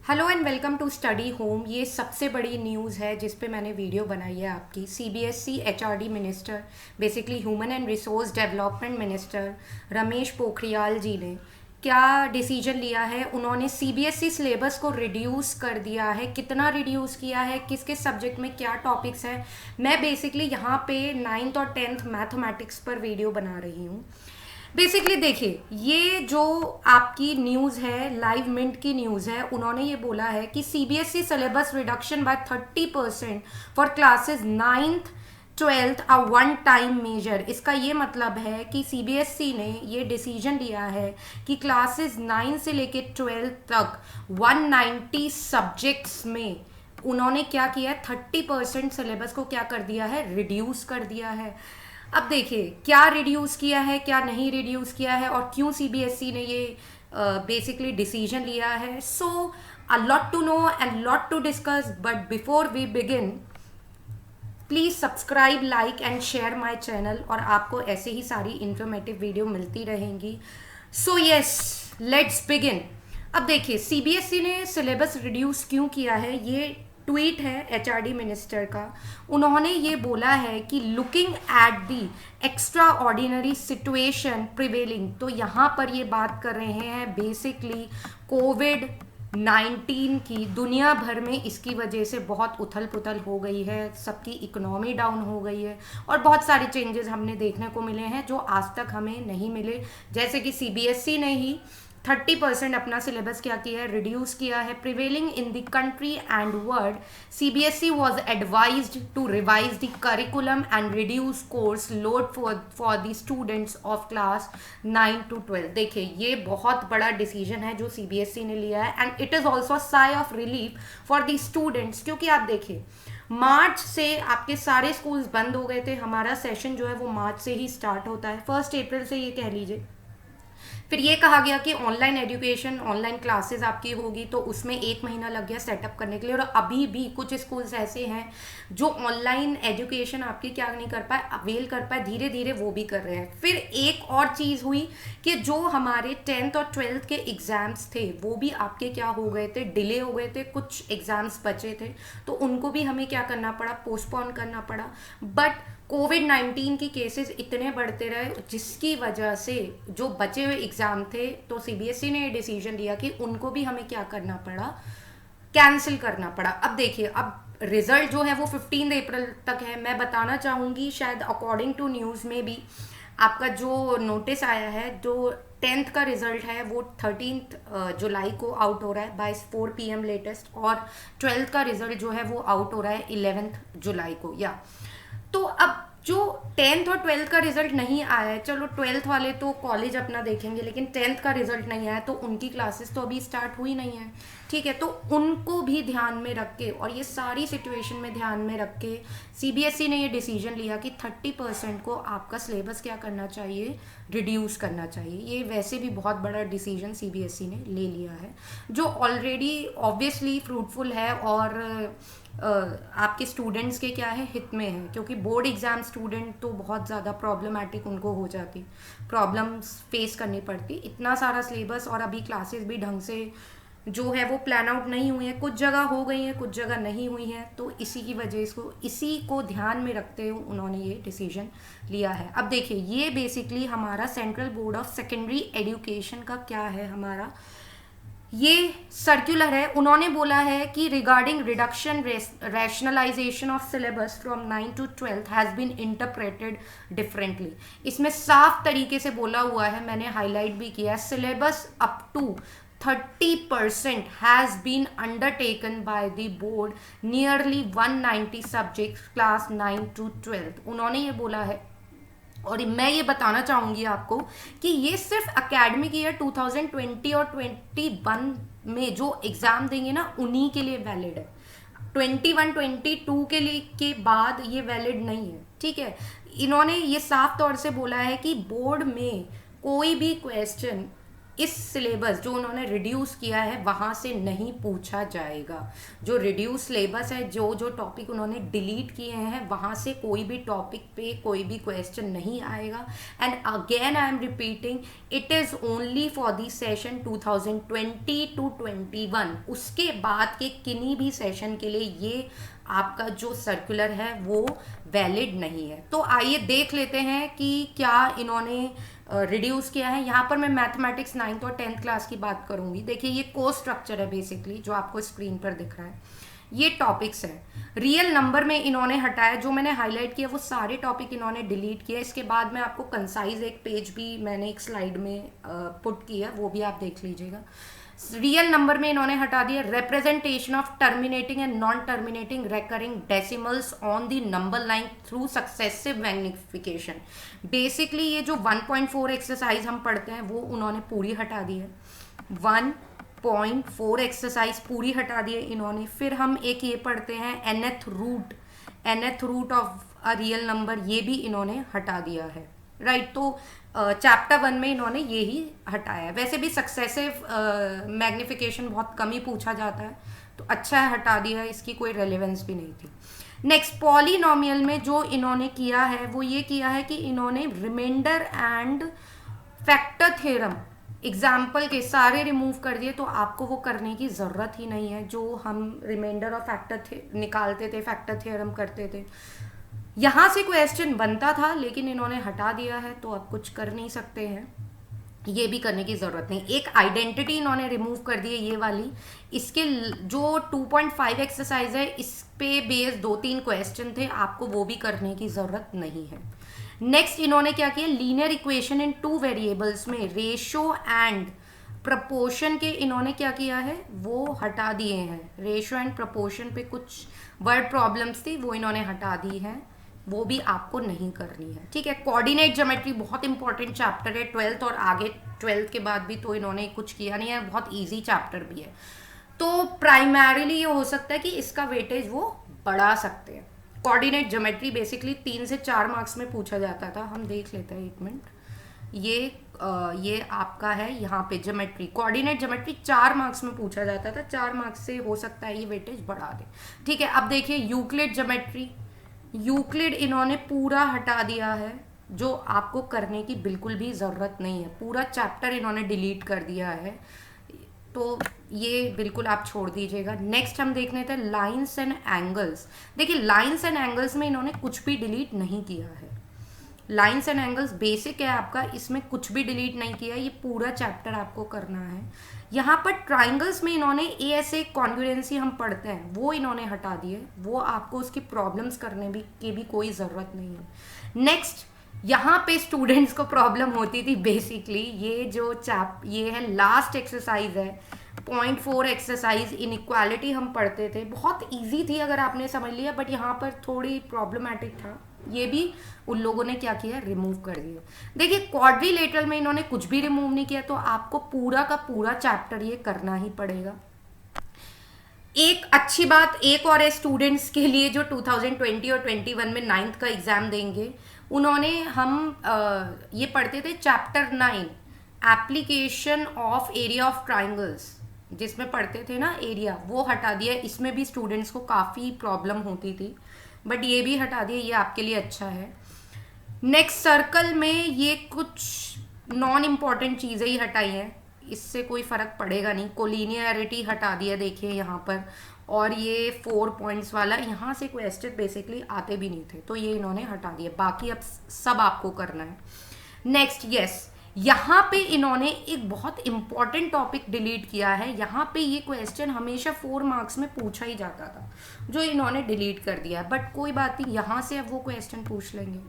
Hello and welcome to study home. ये सबसे बड़ी न्यूज़ है जिस पे मैंने वीडियो बनाई है आपकी। CBSE HRD minister, basically human and resource development minister Ramesh Pokhriyal ji ने क्या डिसीजन लिया है। उन्होंने सीबीएसई सिलेबस को रिड्यूस कर दिया है। कितना रिड्यूस किया है, किस किस सब्जेक्ट में क्या टॉपिक्स हैं, मैं बेसिकली यहाँ पे 9th और 10th मैथमेटिक्स पर वीडियो बना रही हूँ। बेसिकली देखिए, ये जो आपकी न्यूज़ है, लाइव मिंट की न्यूज़ है। उन्होंने ये बोला है कि CBSE syllabus reduction by 30% for classes 9th 12th a one time major. इसका ये मतलब है कि सीबीएसई ने ये डिसीजन लिया है कि क्लासेस 9 से लेके 12th तक 190 सब्जेक्ट्स में उन्होंने क्या किया है, 30% सिलेबस को क्या कर दिया है, रिड्यूस कर दिया है। अब देखिए, क्या रिड्यूस किया है, क्या नहीं रिड्यूस किया है, और क्यों सीबीएसई ने ये बेसिकली डिसीजन लिया है। So a lot to know and lot to discuss, but before we begin please subscribe, like and share my channel, और आपको ऐसे ही सारी इंफॉर्मेटिव वीडियो मिलती रहेंगी। So yes, let's begin. अब देखिए, सीबीएसई ने सिलेबस रिड्यूस क्यों किया है, ये ट्वीट है एचआरडी मिनिस्टर का। उन्होंने ये बोला है कि looking at the extra ordinary situation prevailing, तो यहाँ पर ये बात कर रहे हैं बेसिकली कोविड 19 की। दुनिया भर में इसकी वजह से बहुत उथल पुथल हो गई है, सबकी इकोनॉमी डाउन हो गई है, और बहुत सारे चेंजेस हमने देखने को मिले हैं जो आज तक हमें नहीं मिले। जैसे कि सीबीएसई ने ही 30% अपना सिलेबस क्या किया है, रिड्यूस किया है। Prevailing in the country and world, CBSE was advised to revise the curriculum and reduce course load for the students of class 9 to 12। देखिए, ये बहुत बड़ा डिसीजन है जो सीबीएसई ने लिया है, and it is also sigh of relief for the students. क्योंकि आप देखिए, मार्च से आपके सारे स्कूल्स बंद हो गए थे। हमारा सेशन जो है वो मार्च से ही स्टार्ट होता है, 1 अप्रैल से ये कह लीजिए। फिर ये कहा गया कि ऑनलाइन एजुकेशन, ऑनलाइन क्लासेस आपकी होगी, तो उसमें 1 महीना लग गया सेटअप करने के लिए। और अभी भी कुछ स्कूल्स ऐसे हैं जो ऑनलाइन एजुकेशन आपकी क्या नहीं कर पाए, अवेल कर पाए, धीरे धीरे वो भी कर रहे हैं। फिर एक और चीज़ हुई कि जो हमारे 10th और 12th के एग्ज़ाम्स थे वो भी आपके क्या हो गए थे, डिले हो गए थे। कुछ एग्ज़ाम्स बचे थे तो उनको भी हमें क्या करना पड़ा, पोस्टपोन करना पड़ा। बट कोविड 19 की केसेस इतने बढ़ते रहे जिसकी वजह से जो बचे हुए एग्ज़ाम थे, तो सीबीएसई ने ये डिसीजन लिया कि उनको भी हमें क्या करना पड़ा, कैंसिल करना पड़ा। अब देखिए, अब रिजल्ट जो है वो 15 अप्रैल तक है। मैं बताना चाहूँगी, शायद अकॉर्डिंग टू न्यूज़ में भी आपका जो नोटिस आया है, जो 10th का रिजल्ट है वो 13 जुलाई को आउट हो रहा है बाय 4 PM लेटेस्ट, और 12th का रिजल्ट जो है वो आउट हो रहा है 11th जुलाई को। या तो अब जो 10th और 12th का रिजल्ट नहीं आया है, चलो 12th वाले तो कॉलेज अपना देखेंगे, लेकिन 10th का रिजल्ट नहीं आया तो उनकी क्लासेस तो अभी स्टार्ट हुई नहीं है। ठीक है, तो उनको भी ध्यान में रख के और ये सारी सिचुएशन में ध्यान में रख के सीबीएसई ने ये डिसीजन लिया कि 30% को आपका सिलेबस क्या करना चाहिए, रिड्यूस करना चाहिए। ये वैसे भी बहुत बड़ा डिसीजन सीबीएसई ने ले लिया है, जो ऑलरेडी ऑब्वियसली फ्रूटफुल है और आपके स्टूडेंट्स के क्या है, हित में है। क्योंकि बोर्ड एग्ज़ाम स्टूडेंट तो बहुत ज़्यादा प्रॉब्लमेटिक उनको हो जाती, प्रॉब्लम्स फेस करनी पड़ती। इतना सारा सिलेबस और अभी क्लासेस भी ढंग से जो है वो प्लान आउट नहीं हुई है, कुछ जगह हो गई हैं, कुछ जगह नहीं हुई हैं। तो इसी की वजह से इसी को ध्यान में रखते हुए उन्होंने ये डिसीजन लिया है। अब देखिए, ये बेसिकली हमारा central board of secondary education का क्या है, हमारा ये सर्कुलर है। उन्होंने बोला है कि regarding reduction rationalization of syllabus from 9 to 12 has been interpreted differently. इसमें साफ तरीके से बोला हुआ है, मैंने हाईलाइट भी किया है, syllabus up to 30% has been undertaken by the board, nearly 190 subjects class 9 to 12। उन्होंने ये बोला है, और मैं ये बताना चाहूँगी आपको कि ये सिर्फ एकेडमिक ईयर 2020 और 21 में जो एग्ज़ाम देंगे ना, उन्हीं के लिए वैलिड है। 21-22 के लिए के बाद ये वैलिड नहीं है। ठीक है, इन्होंने ये साफ तौर से बोला है कि बोर्ड में कोई भी क्वेश्चन इस सिलेबस जो उन्होंने रिड्यूस किया है वहाँ से नहीं पूछा जाएगा। जो रिड्यूस सिलेबस है, जो जो टॉपिक उन्होंने डिलीट किए हैं, वहाँ से कोई भी टॉपिक पे कोई भी क्वेश्चन नहीं आएगा। And again I am repeating, it is only for the session 2020 to 21। उसके बाद के किन्हीं भी सेशन के लिए ये आपका जो सर्कुलर है वो वैलिड नहीं है। तो आइए देख लेते हैं कि क्या इन्होंने रिड्यूस किया है। यहाँ पर मैं मैथमेटिक्स 9th और 10th क्लास की बात करूँगी। देखिए ये कोर्स स्ट्रक्चर है बेसिकली जो आपको स्क्रीन पर दिख रहा है। ये टॉपिक्स है। रियल नंबर में इन्होंने हटाया, जो मैंने हाईलाइट किया वो सारे टॉपिक इन्होंने डिलीट किया। इसके बाद मैं आपको कंसाइज एक पेज भी मैंने एक स्लाइड में पुट किया, वो भी आप देख लीजिएगा। रियल नंबर में इन्होंने हटा दिया representation of terminating and non terminating recurring decimals on the number line through successive magnification. Basically ये जो 1.4 एक्सरसाइज हम पढ़ते हैं वो उन्होंने पूरी हटा दी है। 1.4 एक्सरसाइज पूरी हटा दी है इन्होंने। फिर हम एक ये पढ़ते हैं nth root of a real number, ये भी इन्होंने हटा दिया है। राइट, तो चैप्टर 1 में इन्होंने ये ही हटाया है। वैसे भी सक्सेसिव मैग्निफिकेशन बहुत कम ही पूछा जाता है, तो अच्छा है हटा दिया है, इसकी कोई रेलेवेंस भी नहीं थी। नेक्स्ट पॉलिनोमियल में जो इन्होंने किया है वो ये किया है कि इन्होंने remainder and factor theorem example के सारे रिमूव कर दिए, तो आपको वो करने की ज़रूरत ही नहीं है। जो हम रिमाइंडर और फैक्टर निकालते थे, फैक्टर थ्योरम करते थे, यहाँ से क्वेश्चन बनता था लेकिन इन्होंने हटा दिया है, तो आप कुछ कर नहीं सकते हैं, ये भी करने की ज़रूरत नहीं। एक आइडेंटिटी इन्होंने रिमूव कर दी है ये वाली। इसके जो 2.5 एक्सरसाइज है इस पे बेस 2-3 क्वेश्चन थे, आपको वो भी करने की ज़रूरत नहीं है। नेक्स्ट इन्होंने क्या किया, लीनियर इक्वेशन इन 2 वेरिएबल्स में रेशो एंड प्रपोर्शन के इन्होंने क्या किया है वो हटा दिए हैं। रेशो एंड प्रपोर्शन पे कुछ वर्ड प्रॉब्लम्स थी वो इन्होंने हटा दी है, वो भी आपको नहीं करनी है। ठीक है, कोऑर्डिनेट ज्योमेट्री बहुत इंपॉर्टेंट चैप्टर है 12th और आगे 12th के बाद भी, तो इन्होंने कुछ किया नहीं है, बहुत इजी चैप्टर भी है। तो प्राइमरीली ये हो सकता है कि इसका वेटेज वो बढ़ा सकते हैं। कोऑर्डिनेट ज्योमेट्री बेसिकली 3 से 4 मार्क्स में पूछा जाता था। हम देख लेते हैं, एक मिनट। ये आपका है यहाँ पे ज्योमेट्री, कोऑर्डिनेट ज्योमेट्री 4 मार्क्स में पूछा जाता था। 4 मार्क्स से हो सकता है ये वेटेज बढ़ा दे। ठीक है, अब देखिए यूक्लिड ज्योमेट्री, यूक्लिड इन्होंने पूरा हटा दिया है, जो आपको करने की बिल्कुल भी ज़रूरत नहीं है। पूरा चैप्टर इन्होंने डिलीट कर दिया है, तो ये बिल्कुल आप छोड़ दीजिएगा। नेक्स्ट हम देख लेते हैं लाइंस एंड एंगल्स। देखिए लाइंस एंड एंगल्स में इन्होंने कुछ भी डिलीट नहीं किया है। लाइंस एंड एंगल्स बेसिक है आपका, इसमें कुछ भी डिलीट नहीं किया, ये पूरा चैप्टर आपको करना है। यहाँ पर ट्राइंगल्स में इन्होंने ऐसे कॉन्ग्रुएंसी हम पढ़ते हैं वो इन्होंने हटा दिए, वो आपको उसकी प्रॉब्लम्स करने की भी कोई ज़रूरत नहीं है। नेक्स्ट यहाँ पे स्टूडेंट्स को प्रॉब्लम होती थी बेसिकली, ये है लास्ट एक्सरसाइज है 0.4 एक्सरसाइज इनइक्वालिटी हम पढ़ते थे, बहुत इजी थी अगर आपने समझ लिया, बट यहाँ पर थोड़ी प्रॉब्लमैटिक था, ये भी उन लोगों ने क्या किया रिमूव कर दिया। देखिए क्वाड्रिलेटरल में इन्होंने कुछ भी रिमूव नहीं किया, तो आपको पूरा का पूरा चैप्टर ये करना ही पड़ेगा। एक अच्छी बात एक और है स्टूडेंट्स के लिए जो 2020 और 21 में 9th का एग्जाम देंगे, उन्होंने ये पढ़ते थे chapter 9 application of area of triangles, जिसमें पढ़ते थे ना एरिया, वो हटा दिया। इसमें भी स्टूडेंट्स को काफ़ी प्रॉब्लम होती थी, बट ये भी हटा दिया, ये आपके लिए अच्छा है। नेक्स्ट सर्कल में ये कुछ नॉन इम्पॉर्टेंट चीज़ें ही हटाई हैं, इससे कोई फ़र्क पड़ेगा नहीं। कोलिनियरिटी हटा दिया देखिए यहाँ पर, और ये 4 पॉइंट्स वाला यहाँ से क्वेश्चन बेसिकली आते भी नहीं थे, तो ये इन्होंने हटा दिया। बाकी अब सब आपको करना है। नेक्स्ट यस, यहाँ पे इन्होंने एक बहुत इंपॉर्टेंट टॉपिक डिलीट किया है। यहाँ पे ये क्वेश्चन हमेशा 4 मार्क्स में पूछा ही जाता था, जो इन्होंने डिलीट कर दिया है, बट कोई बात नहीं, यहाँ से अब वो क्वेश्चन पूछ लेंगे,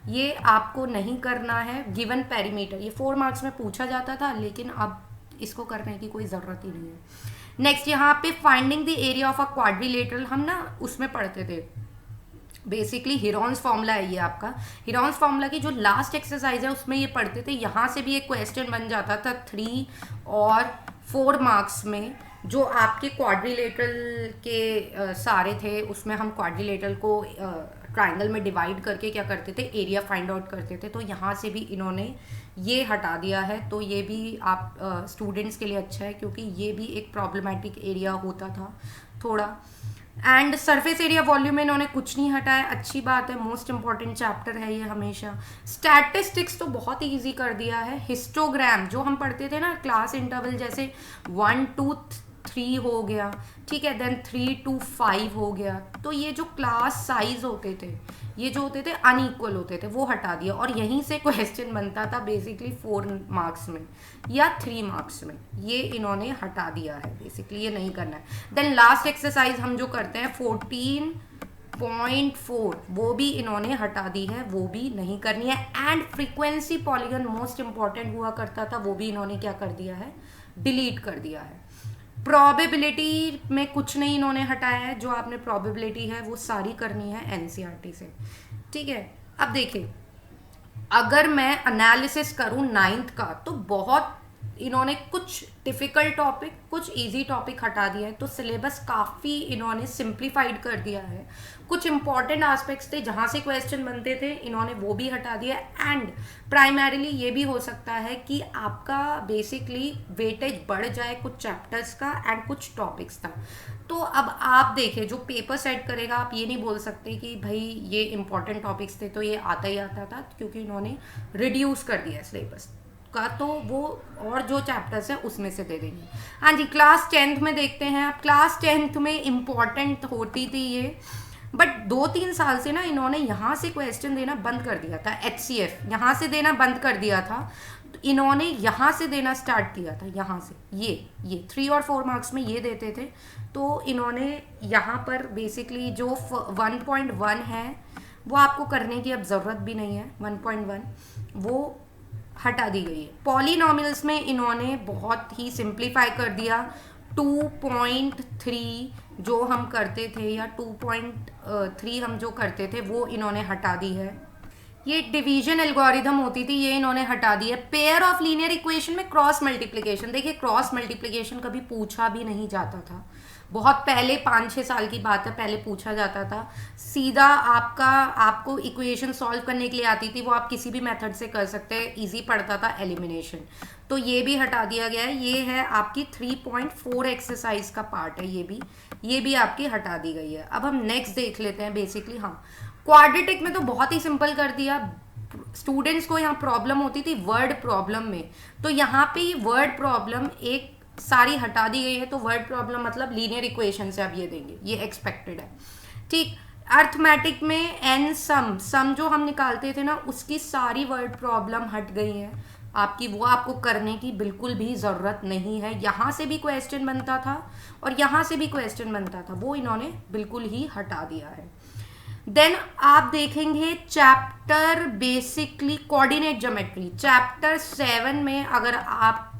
ये आपको नहीं करना है। गिवन पेरीमीटर ये 4 मार्क्स में पूछा जाता था, लेकिन अब इसको करने की कोई ज़रूरत ही नहीं है। नेक्स्ट यहाँ पे finding the area of a quadrilateral, हम ना उसमें पढ़ते थे बेसिकली हिरॉन्स फॉर्मूला है ये आपका। हिरॉन्स फॉर्मूला की जो लास्ट एक्सरसाइज है उसमें ये पढ़ते थे, यहाँ से भी एक क्वेश्चन बन जाता था 3 और 4 मार्क्स में, जो आपके क्वाड्रिलेटरल के सारे थे, उसमें हम क्वाड्रिलेटरल को ट्राइंगल में डिवाइड करके क्या करते थे, एरिया फाइंड आउट करते थे। तो यहाँ से भी इन्होंने ये हटा दिया है। तो ये भी आप स्टूडेंट्स के लिए अच्छा है, क्योंकि ये भी एक प्रॉब्लमेटिक एरिया होता था थोड़ा। एंड सरफेस एरिया वॉल्यूम में इन्होंने कुछ नहीं हटाया, अच्छी बात है, मोस्ट इंपॉर्टेंट चैप्टर है ये हमेशा। स्टैटिस्टिक्स तो बहुत ही ईजी कर दिया है। हिस्टोग्राम जो हम पढ़ते थे ना क्लास इंटरवल, जैसे 1 2 3 हो गया, ठीक है, देन 3 to 5 हो गया। तो ये जो क्लास साइज होते थे, ये जो होते थे अनइक्वल होते थे, वो हटा दिया। और यहीं से क्वेश्चन बनता था बेसिकली 4 मार्क्स में या 3 मार्क्स में, ये इन्होंने हटा दिया है बेसिकली, ये नहीं करना है। देन लास्ट एक्सरसाइज हम जो करते हैं 14.4, वो भी इन्होंने हटा दी है, वो भी नहीं करनी है। And frequency polygon most important हुआ करता था, वो भी इन्होंने क्या कर दिया है, डिलीट कर दिया है। प्रोबेबिलिटी में कुछ नहीं इन्होंने हटाया है, जो आपने प्रोबेबिलिटी है वो सारी करनी है एनसीईआरटी से, ठीक है। अब देखिए, अगर मैं एनालिसिस करूं 9th का, तो बहुत इन्होंने कुछ डिफ़िकल्ट टॉपिक, कुछ इजी टॉपिक हटा दिया है। तो सिलेबस काफ़ी इन्होंने सिंप्लीफाइड कर दिया है। कुछ इंपॉर्टेंट एस्पेक्ट्स थे जहाँ से क्वेश्चन बनते थे, इन्होंने वो भी हटा दिया। एंड प्राइमरीली ये भी हो सकता है कि आपका बेसिकली वेटेज बढ़ जाए कुछ चैप्टर्स का एंड कुछ टॉपिक्स का। तो अब आप देखिए, जो पेपर सेट करेगा, आप ये नहीं बोल सकते कि भाई ये इंपॉर्टेंट टॉपिक्स थे तो ये आता ही आता था, क्योंकि इन्होंने रिड्यूस कर दिया सिलेबस का। तो वो और जो चैप्टर्स है उसमें से दे देंगे। हाँ जी, क्लास 10th में देखते हैं। अब क्लास 10th में इम्पॉर्टेंट होती थी ये, बट 2-3 साल से ना इन्होंने यहाँ से क्वेश्चन देना बंद कर दिया था। HCF यहाँ से देना बंद कर दिया था, तो इन्होंने यहाँ से देना स्टार्ट किया था। यहाँ से ये 3 और 4 मार्क्स में ये देते थे। तो इन्होंने यहाँ पर बेसिकली जो 1.1 है वो आपको करने की अब ज़रूरत भी नहीं है। 1.1 वो हटा दी गई है। पॉलिनॉमियल्स में इन्होंने बहुत ही सिंप्लीफाई कर दिया। 2.3 जो हम करते थे, या 2.3 हम जो करते थे, वो इन्होंने हटा दी है। ये डिवीजन एल्गोरिथम होती थी, ये इन्होंने हटा दी है। पेयर ऑफ लीनियर इक्वेशन में क्रॉस मल्टीप्लिकेशन, देखिए क्रॉस मल्टीप्लिकेशन कभी पूछा भी नहीं जाता था। बहुत पहले 5-6 साल की बात है, पहले पूछा जाता था। सीधा आपको इक्वेशन सॉल्व करने के लिए आती थी, वो आप किसी भी मेथड से कर सकते हैं, इजी पड़ता था एलिमिनेशन। तो ये भी हटा दिया गया है। ये है आपकी 3.4 एक्सरसाइज का पार्ट है, ये भी आपकी हटा दी गई है। अब हम नेक्स्ट देख लेते हैं बेसिकली। हाँ, क्वाड्रेटिक में तो बहुत ही सिंपल कर दिया। स्टूडेंट्स को यहाँ प्रॉब्लम होती थी वर्ड प्रॉब्लम में, तो यहाँ पे ये वर्ड प्रॉब्लम एक सारी हटा दी गई है। तो वर्ड प्रॉब्लम मतलब लीनियर इक्वेशन से आप ये देंगे, ये एक्सपेक्टेड है, ठीक। अर्थमेटिक में एन सम जो हम निकालते थे ना, उसकी सारी वर्ड प्रॉब्लम हट गई है आपकी, वो आपको करने की बिल्कुल भी ज़रूरत नहीं है। यहाँ से भी क्वेश्चन बनता था और यहाँ से भी क्वेश्चन बनता था, वो इन्होंने बिल्कुल ही हटा दिया है। देन आप देखेंगे chapter basically coordinate geometry, chapter 7 में अगर आप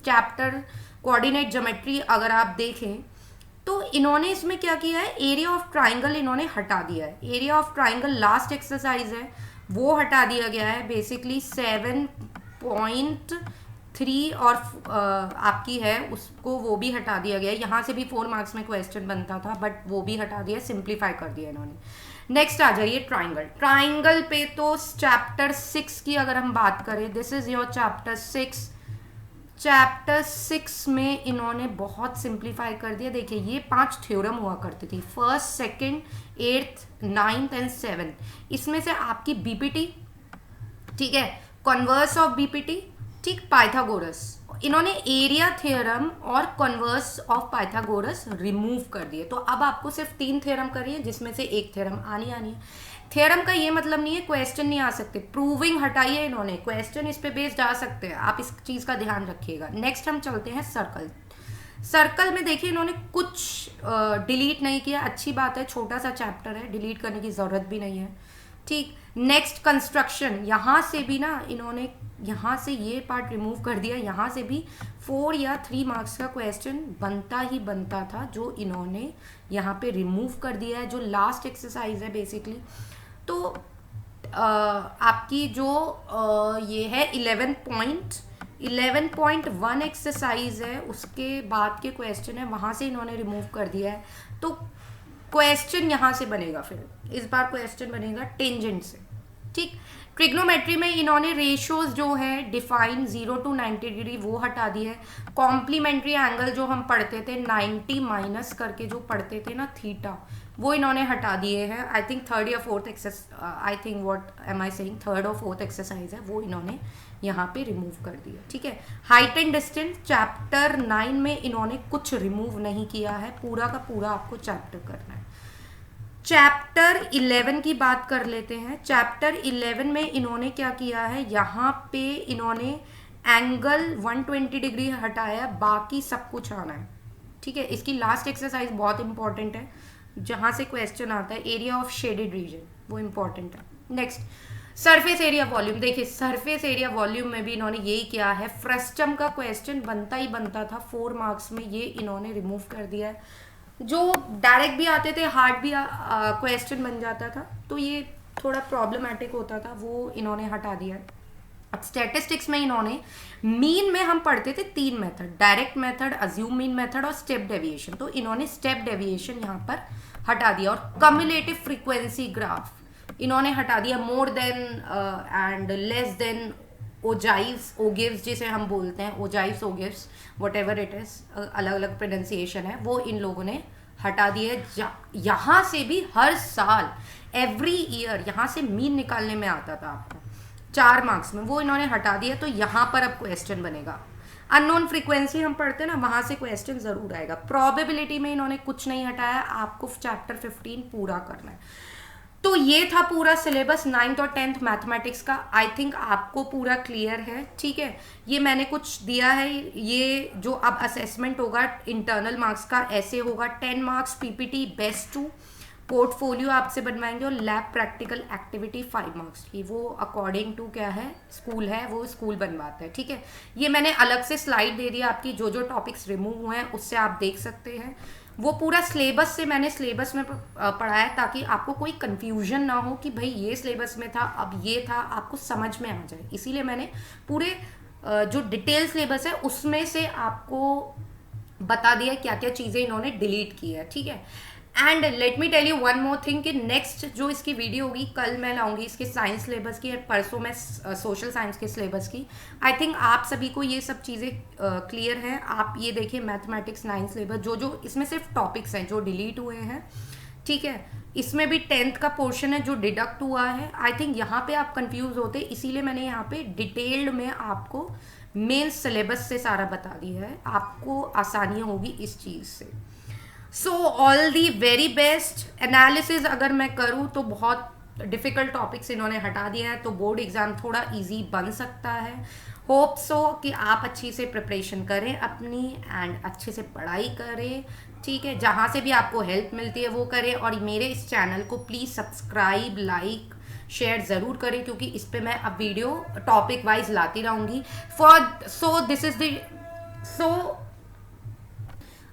चैप्टर कोऑर्डिनेट ज्योमेट्री अगर आप देखें, तो इन्होंने इसमें क्या किया है, एरिया ऑफ ट्राइंगल इन्होंने हटा दिया है। Area of triangle last exercise है, वो हटा दिया गया है बेसिकली। 7.3 और आपकी है उसको, वो भी हटा दिया गया है। यहाँ से भी 4 मार्क्स में क्वेश्चन बनता था, बट वो भी हटा दिया, सिंप्लीफाई कर दिया इन्होंने। नेक्स्ट आ जाइए ट्राइंगल। ट्राइंगल पे तो चैप्टर 6 की अगर हम बात करें, this is your chapter 6। Chapter 6 में इन्होंने बहुत सिंप्लीफाई कर दिया। देखिए, ये 5 थ्योरम हुआ करती थी, 1st, 2nd, 8th, 9th and 7th। इसमें से आपकी बीपीटी, ठीक है, कॉन्वर्स ऑफ बीपीटी, ठीक, पाइथागोरस, इन्होंने एरिया थ्योरम और कॉन्वर्स ऑफ पाइथागोरस रिमूव कर दिए। तो अब आपको सिर्फ 3 थ्योरम करिए, जिसमें से एक थ्योरम आनी है। थ्योरम का ये मतलब नहीं है क्वेश्चन नहीं आ सकते, प्रूविंग हटाइए इन्होंने, क्वेश्चन इस पे बेस्ड आ सकते हैं, आप इस चीज़ का ध्यान रखिएगा। नेक्स्ट हम चलते हैं सर्कल। सर्कल में देखिए इन्होंने कुछ डिलीट नहीं किया, अच्छी बात है, छोटा सा चैप्टर है, डिलीट करने की ज़रूरत भी नहीं है, ठीक। नेक्स्ट कंस्ट्रक्शन, यहाँ से भी ना इन्होंने यहाँ से ये पार्ट रिमूव कर दिया। यहाँ से भी 4 या 3 मार्क्स का क्वेश्चन बनता ही बनता था, जो इन्होंने यहाँ पे रिमूव कर दिया है, जो लास्ट एक्सरसाइज है बेसिकली। तो आपकी जो ये है 11.1 एक्सरसाइज है, उसके बाद के क्वेश्चन है, वहाँ से इन्होंने रिमूव कर दिया है। तो क्वेश्चन यहाँ से बनेगा, फिर इस बार क्वेश्चन बनेगा टेंजेंट से, ठीक। ट्रिग्नोमेट्री में इन्होंने रेशियोज जो है डिफाइन 0 to 90 डिग्री वो हटा दी है। कॉम्प्लीमेंट्री एंगल जो हम पढ़ते थे 90 माइनस करके जो पढ़ते थे ना थीटा, वो इन्होंने हटा दिए हैं। आई थिंक थर्ड या fourth exercise, I think what am I saying, third और फोर्थ एक्सरसाइज है वो इन्होंने यहाँ पे रिमूव कर दिया, ठीक है। हाइट एंड डिस्टेंस चैप्टर 9 में इन्होंने कुछ रिमूव नहीं किया है, पूरा का पूरा आपको चैप्टर करना है। चैप्टर 11 की बात कर लेते हैं। चैप्टर 11 में इन्होंने क्या किया है, यहाँ पे इन्होंने एंगल 120 डिग्री हटाया, बाकी सब कुछ आना है, ठीक है। इसकी लास्ट एक्सरसाइज बहुत इंपॉर्टेंट है, जहाँ से क्वेश्चन आता है एरिया ऑफ शेडेड रीजन, वो इंपॉर्टेंट है। नेक्स्ट सरफेस एरिया वॉल्यूम, देखिए सरफेस एरिया वॉल्यूम में भी इन्होंने यही किया है। फ्रस्टम का क्वेश्चन बनता ही बनता था 4 मार्क्स में, ये इन्होंने रिमूव कर दिया है। जो डायरेक्ट भी आते थे, हार्ड भी क्वेश्चन बन जाता था, तो ये थोड़ा प्रॉब्लमेटिक होता था, वो इन्होंने हटा दिया है। अब स्टैटिस्टिक्स में इन्होंने मीन में हम पढ़ते थे 3 method, direct method, assume mean method और स्टेप डेविएशन, तो इन्होंने स्टेप डेविएशन यहाँ पर हटा दिया। और कम्युलेटिव फ्रीक्वेंसी ग्राफ इन्होंने हटा दिया। More than and less than, ogives ogives जिसे हम बोलते हैं, ogives ogives whatever it is, अलग अलग प्रोनाउंसिएशन है, वो इन लोगों ने हटा दिए। यहाँ से भी हर साल एवरी ईयर यहाँ से मीन निकालने में आता था आपको 4 मार्क्स में, वो इन्होंने हटा दिया। तो यहाँ पर अब क्वेश्चन बनेगा। अननोन फ्रीक्वेंसी हम पढ़ते हैं ना, वहाँ से क्वेश्चन जरूर आएगा। प्रोबेबिलिटी में इन्होंने कुछ नहीं हटाया, आपको चैप्टर 15 पूरा करना है। तो ये था पूरा सिलेबस 9th और 10th मैथमेटिक्स का। आई थिंक आपको पूरा क्लियर है, ठीक है। ये मैंने कुछ दिया है, ये जो अब असेसमेंट होगा इंटरनल मार्क्स का ऐसे होगा। 10 मार्क्स पीपीटी बेस्ट 2, पोर्टफोलियो आपसे बनवाएंगे और लैब प्रैक्टिकल एक्टिविटी 5 मार्क्स की, वो अकॉर्डिंग टू क्या है स्कूल है, वो स्कूल बनवाता है, ठीक है। ये मैंने अलग से स्लाइड दे दिया आपकी, जो जो टॉपिक्स रिमूव हुए हैं उससे आप देख सकते हैं। वो पूरा सिलेबस से मैंने सिलेबस में पढ़ाया ताकि आपको कोई कंफ्यूजन ना हो कि भाई ये सिलेबस में था अब ये था, आपको समझ में आ जाए। इसीलिए मैंने पूरे जो डिटेल सिलेबस है उसमें से आपको बता दिया क्या क्या चीज़ें इन्होंने डिलीट की है, ठीक है। And let me tell you one more thing कि नेक्स्ट जो इसकी वीडियो होगी, कल मैं लाऊंगी इसके साइंस सिलेबस की और परसों मैं सोशल साइंस के सिलेबस की। आई थिंक आप सभी को ये सब चीज़ें क्लियर हैं। आप ये देखिए मैथमेटिक्स 9 सिलेबस, जो जो इसमें सिर्फ टॉपिक्स हैं जो डिलीट हुए हैं, ठीक है। इसमें भी 10th का पोर्शन है जो डिडक्ट हुआ है। आई थिंक यहाँ पे आप कंफ्यूज होते, इसीलिए मैंने यहाँ पे डिटेल्ड में आपको मेन सिलेबस से सारा बता दिया है, आपको आसानियाँ होगी इस चीज़ से। So all the very best. Analysis अगर मैं करूँ तो बहुत डिफ़िकल्ट टॉपिक्स इन्होंने हटा दिया है, तो बोर्ड एग्ज़ाम थोड़ा इजी बन सकता है। होप सो कि आप अच्छी से प्रिपरेशन करें अपनी एंड अच्छे से पढ़ाई करें, ठीक है। जहाँ से भी आपको हेल्प मिलती है वो करें, और मेरे इस चैनल को प्लीज़ सब्सक्राइब, लाइक, शेयर ज़रूर करें, क्योंकि इस पे मैं अब वीडियो टॉपिक वाइज लाती रहूँगी। सो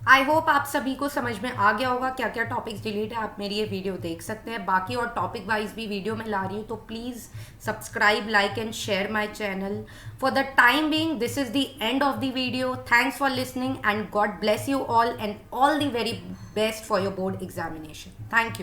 आई होप आप सभी को समझ में आ गया होगा क्या क्या टॉपिक्स डिलीट है। आप मेरी ये वीडियो देख सकते हैं, बाकी और टॉपिक वाइज भी वीडियो में ला रही हूँ, तो please subscribe, like and share my channel. For the time being this is the end of the video. Thanks for listening and God bless you all and all the very best for your board examination. Thank you.